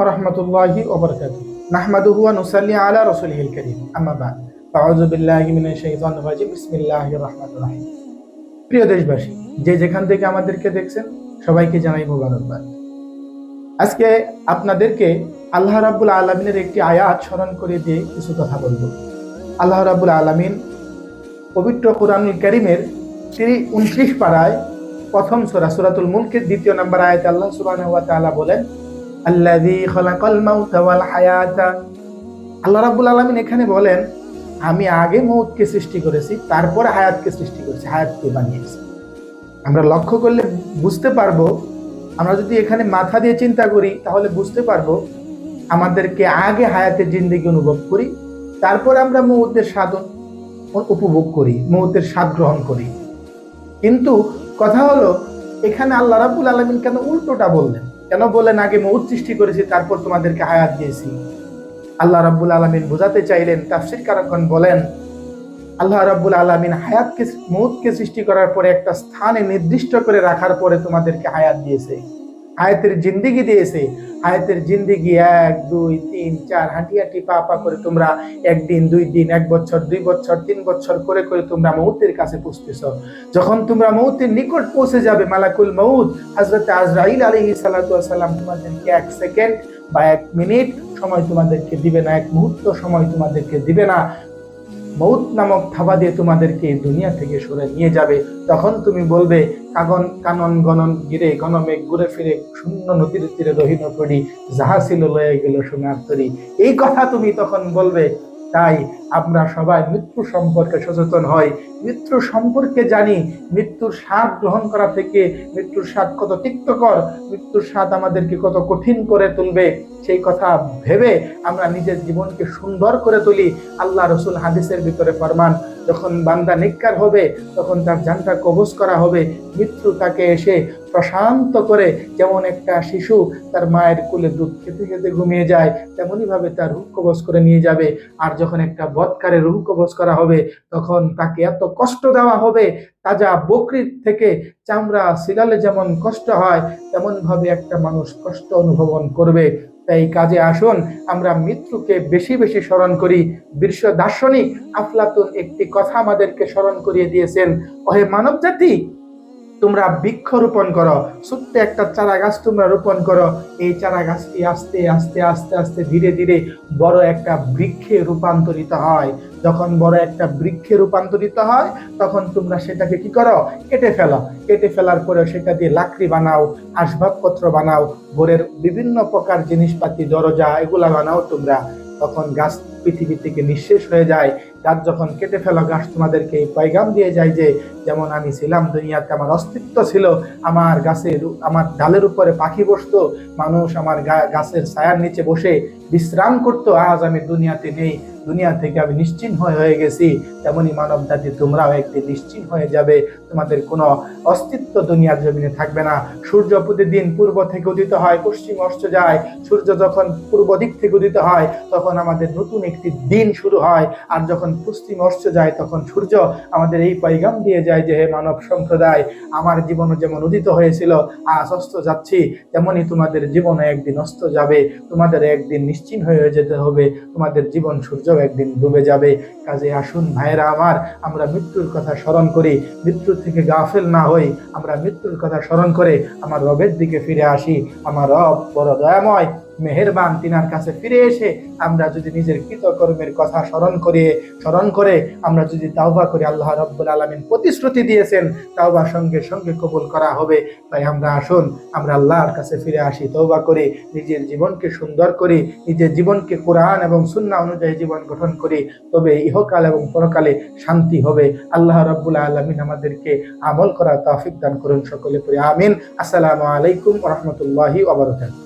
ওরহমতুল্লাহি ওবরকাতুহু নাহমাদুহু ওয়া নুসাল্লি আলা রাসূলিহিল কারীম আম্মা বা'দ আউযু বিল্লাহি মিনাশ শাইতানির রাজিম বিসমিল্লাহির রহমানির রহিম। প্রিয় দেশবাসী, যে যেখান থেকে আমাদেরকে দেখছেন সবাইকে জানাই মোবারকবাদ। আজকে আপনাদেরকে আল্লাহ রাব্বুল আলামিনের একটি আয়াত স্মরণ করে দিয়ে কিছু কথা বলবো। আল্লাহ রাব্বুল আলামিন পবিত্র কোরআনুল কারীমের 29 পারায় প্রথম সূরা সূরাতুল মুলকের 2 নম্বর আয়াতে আল্লাহ সুবহানাহু ওয়া তাআলা বলেন, আল্লাযী খালাকাল মাউতা ওয়াল হায়াতা। আল্লাহ রাব্বুল আলামিন এখানে বলেন, আমি আগে মউতকে সৃষ্টি করেছি, তারপর হায়াতকে সৃষ্টি করেছি, হায়াতকে বানিয়েছি। আমরা লক্ষ্য করলে বুঝতে পারবো, আমরা যদি এখানে মাথা দিয়ে চিন্তা করি তাহলে বুঝতে পারবো আমাদেরকে আগে হায়াতের জিন্দেগি অনুভব করি, তারপর আমরা মউতের স্বাদ উপভোগ করি, মউতের স্বাদ গ্রহণ করি। কিন্তু কথা হলো, এখানে আল্লাহ রাব্বুল আলামিন কেন উল্টোটা বললেন? কেন বলেন আগে মউত সৃষ্টি করেছি তারপর তোমাদেরকে হায়াত দিয়েছি? আল্লাহ রাব্বুল আলামিন বোঝাতে চাইলেন, তাফসীরকারগণ বলেন, আল্লাহ রাব্বুল আলামিন হায়াতকে মউতকে সৃষ্টি করার পরে একটা স্থানে নির্দিষ্ট করে রাখার পরে তোমাদেরকে হায়াত দিয়েছে, হায়াতের জিন্দেগি দিয়েছে। হায়াতের জিন্দেগি 1 2 3 4 হাঁটি হাঁটি পা পা করে তোমরা একদিন 2 দিন 1 বছর 2 বছর 3 বছর করে করে তোমরা মউতের কাছে পৌঁছতেছ। যখন তোমরা মউতের নিকট পৌঁছে যাবে, মালাকুল মউত হযরত আজরাইল আলাইহিস সালাতু ওয়াস সালাম তোমাদেরকে 1 সেকেন্ড বা 1 মিনিট সময় তোমাদেরকে দিবে না, 1 মুহূর্ত সময় তোমাদেরকে দিবে না। মউত নামক থাবা দিয়ে তোমাদেরকে দুনিয়া থেকে সরে নিয়ে যাবে। তখন তুমি বলবে, কানন গণন গিরে গণমেঘ ঘুরে ফিরে শূন্য নদীর তীরে রহিল পড়ি, যাহা ছিল লয়ে গেল সোনার তরী। এই কথা তুমি তখন বলবে। তাই আমরা সবাই মৃত্যু সম্পর্কে সচেতন হই, মৃত্যু সম্পর্কে জানি, মৃত্যুর স্বাদ গ্রহণ করা থেকে মৃত্যুর স্বাদ কত তিক্তকর, মৃত্যুর স্বাদ আমাদেরকে কত কঠিন করে তুলবে, সেই কথা ভেবে আমরা নিজের জীবনকে সুন্দর করে তুলি। আল্লাহ রসুল হাদিসের ভিতরে ফরমান, যখন বান্দা নেককার হবে তখন তার জানটা কবজ করা হবে, মৃত্যু তাকে এসে প্রশান্ত করে, যেমন একটা শিশু তার মায়ের কোলে দুধ খেতে খেতে ঘুমিয়ে যায়, তেমনি ভাবে তার রূহ কবজ করে নিয়ে যাবে। আর যখন একটা বৎকারে রূহ কবজ করা হবে তখন তাকে এত কষ্ট দেওয়া হবে, তাজা বকরির থেকে চামড়া সিলালে যেমন কষ্ট হয় তেমন ভাবে একটা মানুষ কষ্ট অনুভব করবে। তাই কাজে আসুন আমরা মৃত্যুকে বেশি বেশি স্মরণ করি। বিশ্ব দার্শনিক আফলাতুন একটি কথা আমাদেরকে স্মরণ করিয়ে দিয়েছেন, ওহে মানব জাতি, তোমরা বৃক্ষ রোপণ করো, ছোট্ট একটা চারা গাছ তোমরা রোপণ করো। এই চারা গাছটি আস্তে আস্তে আস্তে আস্তে ধীরে ধীরে বড় একটা বৃক্ষে রূপান্তরিত হয়। যখন বড় একটা বৃক্ষে রূপান্তরিত হয় তখন তোমরা সেটাকে কি করো? কেটে ফেলো। কেটে ফেলার পরে সেটা দিয়ে লাকড়ি বানাও, আসবাবপত্র বানাও, ঘরের বিভিন্ন প্রকার জিনিসপাতি, দরজা, এগুলা বানাও তোমরা। তখন গাছ পৃথিবী থেকে নিঃশেষ হয়ে যায়। গাছ যখন কেটে ফেলো, গাছ তোমাদেরকে এই পয়গাম দিয়ে যায় যে, যেমন আমি ছিলাম দুনিয়াতে, আমার অস্তিত্ব ছিল, আমার গাছের আমার ডালের উপরে পাখি বসতো, মানুষ আমার গাছের ছায়ার নিচে বসে বিশ্রাম করতো, আজ আমি দুনিয়াতে নেই, দুনিয়া থেকে আমি নিশ্চিহ্ন হয়ে গেছি। তেমনি মানব জাতি তোমরাও একদিন নিশ্চিহ্ন হয়ে যাবে, তোমাদের কোনো অস্তিত্ব দুনিয়ার জমিনে থাকবে না। সূর্য প্রতিদিন পূর্ব থেকে উদিত হয়, পশ্চিম অস্ত যায়। সূর্য যখন পূর্ব দিক থেকে উদিত হয় তখন আমাদের নতুন একটি দিন শুরু হয়, আর যখন পশ্চিম অস্ত যায় তখন সূর্য আমাদের এই পয়গাম দিয়ে যায় যে, হে মানব সম্প্রদায়, আমার জীবনও যেমন উদিত হয়েছিল, আজ অস্ত যাচ্ছি, তেমনি তোমাদের জীবনও একদিন অস্ত যাবে, তোমাদের একদিন নিশ্চিহ্ন হয়ে যেতে হবে, তোমাদের জীবন সূর্য একদিন ডুবে যাবে। কাজে আসুন ভাইরা আমার, আমরা মৃত্যুর কথা স্মরণ করি, মৃত্যু থেকে গাফেল না হই, আমরা মৃত্যুর কথা স্মরণ করে আমার রবের দিকে ফিরে আসি। আমার রব বড় দয়াময়, মেহেরবান, তিনার কাছে ফিরে এসে আমরা যদি নিজের কৃতকর্মের কথা স্মরণ করে আমরা যদি তাওবা করি, আল্লাহ রাব্বুল আলামিন প্রতিশ্রুতি দিয়েছেন তাওবা সঙ্গে সঙ্গে কবুল করা হবে। তাই আমরা আসুন আমরা আল্লাহর কাছে ফিরে আসি, তওবা করি, নিজের জীবনকে সুন্দর করি, নিজের জীবনকে কোরআন এবং সুন্নাহ অনুযায়ী জীবন গঠন করি, তবে ইহকাল এবং পরকালে শান্তি হবে। আল্লাহ রাব্বুল আলামিন আমাদেরকে আমল করার তৌফিক দান করুন, সকলে পড়ি আমিন। আসসালামু আলাইকুম ওয়া রাহমাতুল্লাহি ওয়া বারাকাতুহু।